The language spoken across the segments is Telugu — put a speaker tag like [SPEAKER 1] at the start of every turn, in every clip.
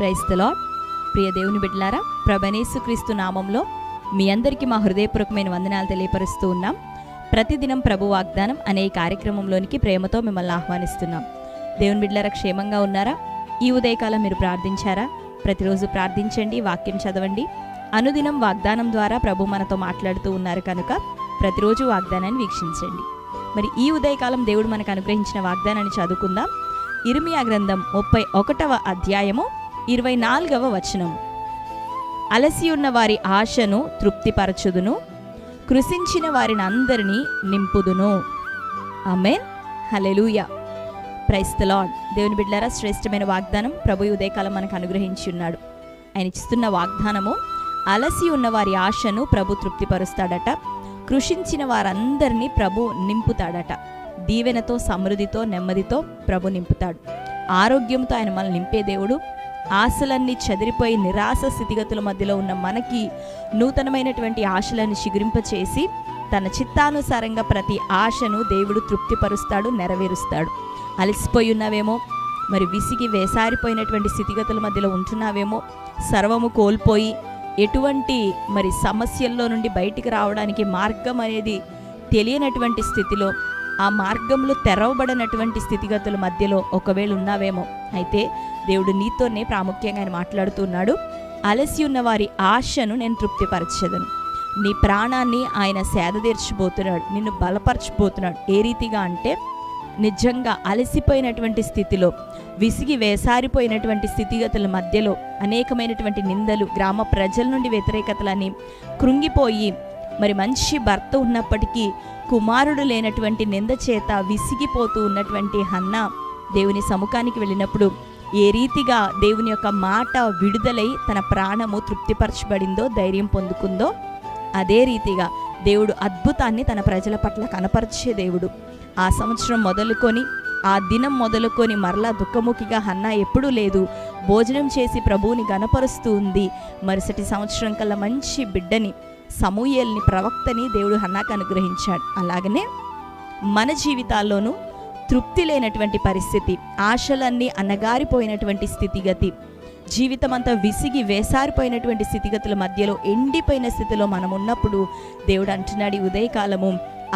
[SPEAKER 1] Praise the lord. ప్రియ దేవుని బిడ్డలారా, ప్రభువైన యేసుక్రీస్తు నామంలో మీ అందరికీ మా హృదయపూర్వకమైన వందనాలు తెలియపరుస్తూ ఉన్నాం. ప్రతిదినం ప్రభు వాగ్దానం అనే ఈ కార్యక్రమంలోనికి ప్రేమతో మిమ్మల్ని ఆహ్వానిస్తున్నాం. దేవుని బిడ్డలారా, క్షేమంగా ఉన్నారా? ఈ ఉదయకాలం మీరు ప్రార్థించారా? ప్రతిరోజు ప్రార్థించండి, వాక్యం చదవండి. అనుదినం వాగ్దానం ద్వారా ప్రభు మనతో మాట్లాడుతూ ఉన్నారు కనుక ప్రతిరోజు వాగ్దానాన్ని వీక్షించండి. మరి ఈ ఉదయకాలం దేవుడు మనకు అనుగ్రహించిన వాగ్దానాన్ని చదువుకుందాం. ఇర్మియా గ్రంథం 31వ అధ్యాయము 24వ వచనం. అలసి ఉన్న వారి ఆశను తృప్తిపరచుదును, కృషించిన వారిని అందరినీ నింపుదును. ఆమేన్, హల్లెలూయా, ప్రైజ్ ది లార్డ్. దేవుని బిడ్డలారా, శ్రేష్టమైన వాగ్దానం ప్రభు ఉదయకాలం మనకు అనుగ్రహించి ఉన్నాడు. ఆయన ఇస్తున్న వాగ్దానము, అలసి ఉన్న వారి ఆశను ప్రభు తృప్తిపరుస్తాడట, కృషించిన వారందరినీ ప్రభు నింపుతాడట. దీవెనతో, సమృద్ధితో, నెమ్మదితో ప్రభు నింపుతాడు. ఆరోగ్యంతో ఆయన మనల్ని నింపే దేవుడు. ఆశలన్నీ చెదిరిపోయి నిరాశ స్థితిగతుల మధ్యలో ఉన్న మనకి నూతనమైనటువంటి ఆశలను చిగురింపచేసి తన చిత్తానుసారంగా ప్రతి ఆశను దేవుడు తృప్తిపరుస్తాడు, నెరవేరుస్తాడు. అలసిపోయి ఉన్నావేమో, మరి విసిగి వేసారిపోయినటువంటి స్థితిగతుల మధ్యలో ఉంటున్నావేమో, సర్వము కోల్పోయి ఎటువంటి మరి సమస్యల్లో నుండి బయటికి రావడానికి మార్గం అనేది తెలియనటువంటి స్థితిలో, ఆ మార్గంలో తెరవబడినటువంటి స్థితిగతుల మధ్యలో ఒకవేళ ఉన్నావేమో, అయితే దేవుడు నీతోనే ప్రాముఖ్యంగా ఆయన మాట్లాడుతున్నాడు. అలసి ఉన్న వారి ఆశను నేను తృప్తిపరచదను. నీ ప్రాణాన్ని ఆయన సేద తీర్చబోతున్నాడు, నిన్ను బలపరచబోతున్నాడు. ఏ రీతిగా అంటే, నిజంగా అలసిపోయినటువంటి స్థితిలో, విసిగి వేసారిపోయినటువంటి స్థితిగతుల మధ్యలో అనేకమైనటువంటి నిందలు, గ్రామ ప్రజల నుండి వ్యతిరేకతలని, కృంగిపోయి మరి మంచి భర్త ఉన్నప్పటికీ కుమారుడు లేనటువంటి నింద చేత విసిగిపోతూ ఉన్నటువంటి హన్నా దేవుని సముఖానికి వెళ్ళినప్పుడు ఏ రీతిగా దేవుని యొక్క మాట విడుదలై తన ప్రాణము తృప్తిపరచబడిందో, ధైర్యం పొందుకుందో, అదే రీతిగా దేవుడు అద్భుతాన్ని తన ప్రజల పట్ల కనపరిచే దేవుడు. ఆ సంవత్సరం మొదలుకొని, ఆ దినం మొదలుకొని మరలా దుఃఖముఖిగా హన్నా ఎప్పుడూ లేదు. భోజనం చేసి ప్రభువుని గణపరుస్తూ ఉంది. మరుసటి సంవత్సరం కల్లా మంచి బిడ్డని, సమూయేల్ని, ప్రవక్తని దేవుడు హన్నాకు అనుగ్రహించాడు. అలాగనే మన జీవితాల్లోనూ తృప్తి లేనటువంటి పరిస్థితి, ఆశలన్నీ అన్నగారిపోయినటువంటి స్థితిగతి, జీవితం అంతా విసిగి వేసారిపోయినటువంటి స్థితిగతుల మధ్యలో ఎండిపోయిన స్థితిలో మనం ఉన్నప్పుడు దేవుడు అంటున్నాడు, ఈ ఉదయకాలము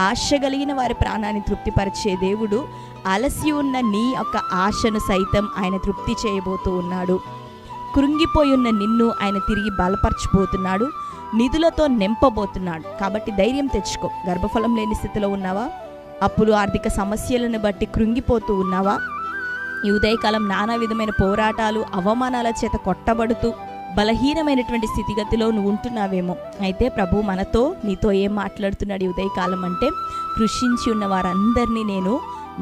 [SPEAKER 1] ఆశ కలిగిన వారి ప్రాణాన్ని తృప్తిపరిచే దేవుడు అలసి ఉన్న నీ యొక్క ఆశను సైతం ఆయన తృప్తి చేయబోతూ ఉన్నాడు. కృంగిపోయి ఉన్న నిన్ను ఆయన తిరిగి బలపరచబోతున్నాడు, నిధులతో నింపబోతున్నాడు. కాబట్టి ధైర్యం తెచ్చుకో. గర్భఫలం లేని స్థితిలో ఉన్నావా? అప్పులు, ఆర్థిక సమస్యలను బట్టి కృంగిపోతూ ఉన్నావా? ఈ ఉదయకాలం నానా విధమైన పోరాటాలు, అవమానాల చేత కొట్టబడుతూ బలహీనమైనటువంటి స్థితిగతిలో నువ్వు ఉంటున్నావేమో. అయితే ప్రభు మనతో, నీతో ఏం మాట్లాడుతున్నాడు ఈ ఉదయకాలం అంటే, కృషించి ఉన్న వారందరినీ నేను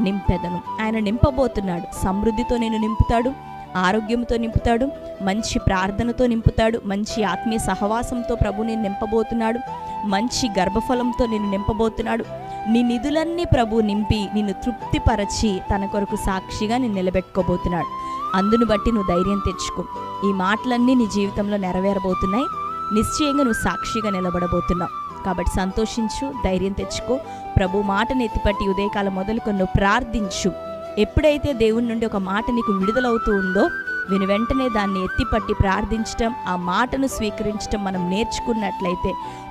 [SPEAKER 1] నింపెదను. ఆయన నింపబోతున్నాడు. సమృద్ధితో నేను నింపుతాడు, ఆరోగ్యంతో నింపుతాడు, మంచి ప్రార్థనతో నింపుతాడు, మంచి ఆత్మీయ సహవాసంతో ప్రభు నేను నింపబోతున్నాడు, మంచి గర్భఫలంతో నేను నింపబోతున్నాడు. నీ నిధులన్నీ ప్రభు నింపి నిన్ను తృప్తిపరచి తన కొరకు సాక్షిగా నేను నిలబెట్టుకోబోతున్నాడు. అందును బట్టి నువ్వు ధైర్యం తెచ్చుకో. ఈ మాటలన్నీ నీ జీవితంలో నెరవేరబోతున్నాయి. నిశ్చయంగా నువ్వు సాక్షిగా నిలబడబోతున్నావు. కాబట్టి సంతోషించు, ధైర్యం తెచ్చుకో. ప్రభు మాటను ఎత్తిపట్టి ఉదయకాలం మొదలుకొని నువ్వు ప్రార్థించు. ఎప్పుడైతే దేవుని నుండి ఒక మాట నీకు విడుదలవుతూ ఉందో, విని వెంటనే దాన్ని ఎత్తిపట్టి ప్రార్థించటం, ఆ మాటను స్వీకరించటం మనం నేర్చుకున్నట్లయితే,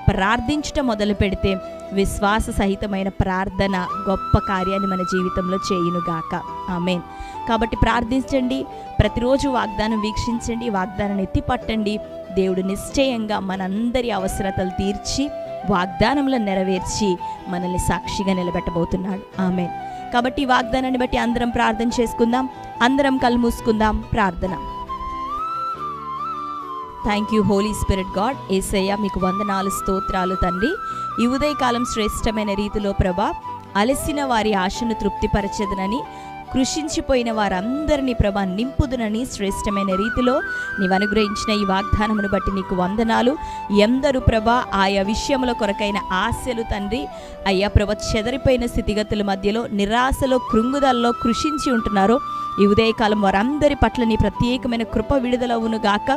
[SPEAKER 1] ప్రార్థించటం మొదలు పెడితే విశ్వాస సహితమైన ప్రార్థన గొప్ప కార్యాన్ని మన జీవితంలో చేయునుగాక. ఆమేన్. కాబట్టి ప్రార్థించండి, ప్రతిరోజు వాగ్దానం వీక్షించండి, వాగ్దానాన్ని ఎత్తిపట్టండి. దేవుడు నిశ్చయంగా మనందరి అవసరతలు తీర్చి, వాగ్దానంలో నెరవేర్చి మనల్ని సాక్షిగా నిలబెట్టబోతున్నాడు. ఆమేన్. కాబట్టి ఈ వాగ్దానాన్ని బట్టి అందరం ప్రార్థన చేసుకుందాం. అందరం కళ్ళు మూసుకుందాం. ప్రార్థన. Thank you holy spirit God. Yesayya, మీకు వందనాలు, స్తోత్రాలు తండ్రి. ఈ ఉదయకాలం శ్రేష్టమైన రీతిలో ప్రభా, అలసిన వారి ఆశను తృప్తిపరచదునని, కృషించిపోయిన వారందరినీ ప్రభా నింపుదునని శ్రేష్టమైన రీతిలో నీవు అనుగ్రహించిన ఈ వాగ్దానమును బట్టి నీకు వందనాలు. ఎందరు ప్రభా ఆయా విషయముల కొరకైన ఆశలు తండ్రి అయ్యా ప్రభా చెదరిపోయిన స్థితిగతుల మధ్యలో, నిరాశలో, కృంగుదల్లో కృషించి ఉంటున్నారో, ఈ ఉదయకాలం వారందరి పట్ల నీ ప్రత్యేకమైన కృప విడుదలవును గాక.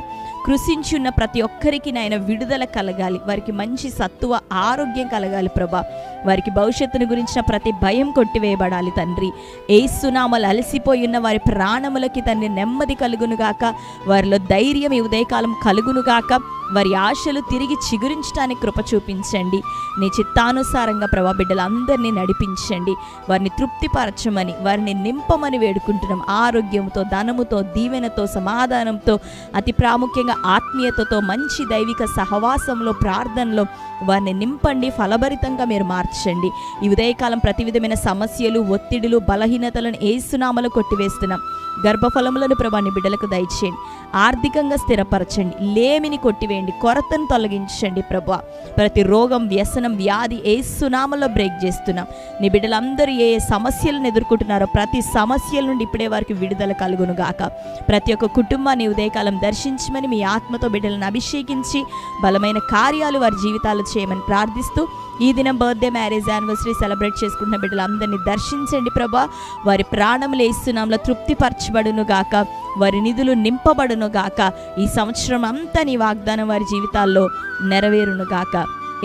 [SPEAKER 1] కృషించి ఉన్న ప్రతి ఒక్కరికి నాయన విడుదల కలగాలి, వారికి మంచి సత్తువ ఆరోగ్యం కలగాలి ప్రభా. వారికి భవిష్యత్తును గురించిన ప్రతి భయం కొట్టివేయబడాలి తండ్రి. యేసునామములో అలసిపోయి ఉన్న వారి ప్రాణములకి తండ్రి నెమ్మది కలుగునుగాక, వారిలో ధైర్యం ఈ ఉదయకాలం కలుగునుగాక, వారి ఆశలు తిరిగి చిగురించడానికి కృప చూపించండి. నీ చిత్తానుసారంగా ప్రభా బిడ్డలందరినీ నడిపించండి, వారిని తృప్తిపరచమని, వారిని నింపమని వేడుకుంటున్నాం. ఆరోగ్యంతో, ధనముతో, దీవెనతో, సమాధానంతో, అతి ప్రాముఖ్యంగా ఆత్మీయతతో, మంచి దైవిక సహవాసంలో, ప్రార్థనలో వారిని నింపండి. ఫలభరితంగా మీరు మార్చండి. ఈ ఉదయకాలం ప్రతి విధమైన సమస్యలు, ఒత్తిడులు, బలహీనతలను యేసునామములో కొట్టివేస్తున్నాం. గర్భఫలములను ప్రభా నీ బిడ్డలకు దయచేయండి. ఆర్థికంగా స్థిరపరచండి, లేమిని కొట్టివేయండి, కొరతను తొలగించండి ప్రభా. ప్రతి రోగం, వ్యసనం, వ్యాధి యేసునామములో బ్రేక్ చేస్తున్నాం. నీ బిడ్డలందరూ ఏ సమస్యలను ఎదుర్కొంటున్నారో ప్రతి సమస్యల నుండి ఇప్పుడే వారికి విడుదల కలుగును గాక. ప్రతి ఒక్క కుటుంబాన్ని ఉదయకాలం దర్శించమని, మీ ఆత్మతో బిడ్డలను అభిషేకించి బలమైన కార్యాలు వారి జీవితాలు చేయమని ప్రార్థిస్తూ, ఈ దినం బర్త్డే, మ్యారేజ్, యానివర్సరీ సెలబ్రేట్ చేసుకుంటున్న బిడ్డలందరినీ దర్శించండి ప్రభా. వారి ప్రాణములు యేసునామములో తృప్తిపరచబడును గాక, వారి నిధులు నింపబడును గాక. ఈ సంవత్సరం అంతా నీ వాగ్దానం వారి జీవితాల్లో నెరవేరును గాక.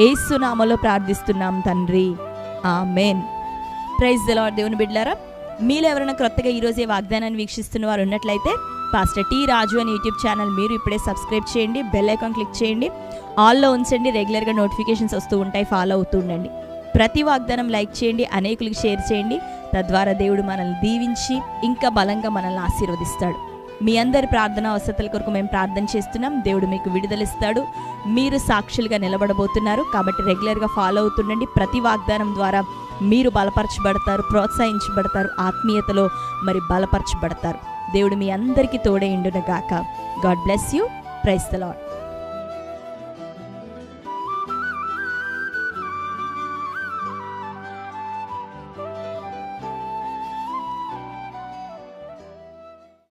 [SPEAKER 1] యేసునామములో ప్రార్థిస్తున్నాం తండ్రి, ఆమేన్. Praise the lord. దేవుని బిడ్డలారా, మీలో ఎవరైనా క్రొత్తగా ఈరోజే వాగ్దానాన్ని వీక్షిస్తున్న వారు ఉన్నట్లయితే పాస్టర్ టి రాజు అని యూట్యూబ్ ఛానల్ మీరు ఇప్పుడే సబ్స్క్రైబ్ చేయండి, బెల్ ఐకాన్ క్లిక్ చేయండి, ఆల్లో ఉంచండి. రెగ్యులర్గా నోటిఫికేషన్స్ వస్తూ ఉంటాయి, ఫాలో అవుతూ ఉండండి. ప్రతి వాగ్దానం లైక్ చేయండి, అనేకులకు షేర్ చేయండి. తద్వారా దేవుడు మనల్ని దీవించి ఇంకా బలంగా మనల్ని ఆశీర్వదిస్తాడు. మీ అందరి ప్రార్థన అవసరతల కొరకు మేము ప్రార్థన చేస్తున్నాం. దేవుడు మీకు విడుదలిస్తాడు. మీరు సాక్షులుగా నిలబడబోతున్నారు కాబట్టి రెగ్యులర్గా ఫాలో అవుతుండండి. ప్రతి వాగ్దానం ద్వారా మీరు బలపరచబడతారు, ప్రోత్సహించబడతారు, ఆత్మీయతలో మరి బలపరచబడతారు. దేవుడు మీ అందరికీ తోడై ఉండును గాక. God bless you. Praise the lord.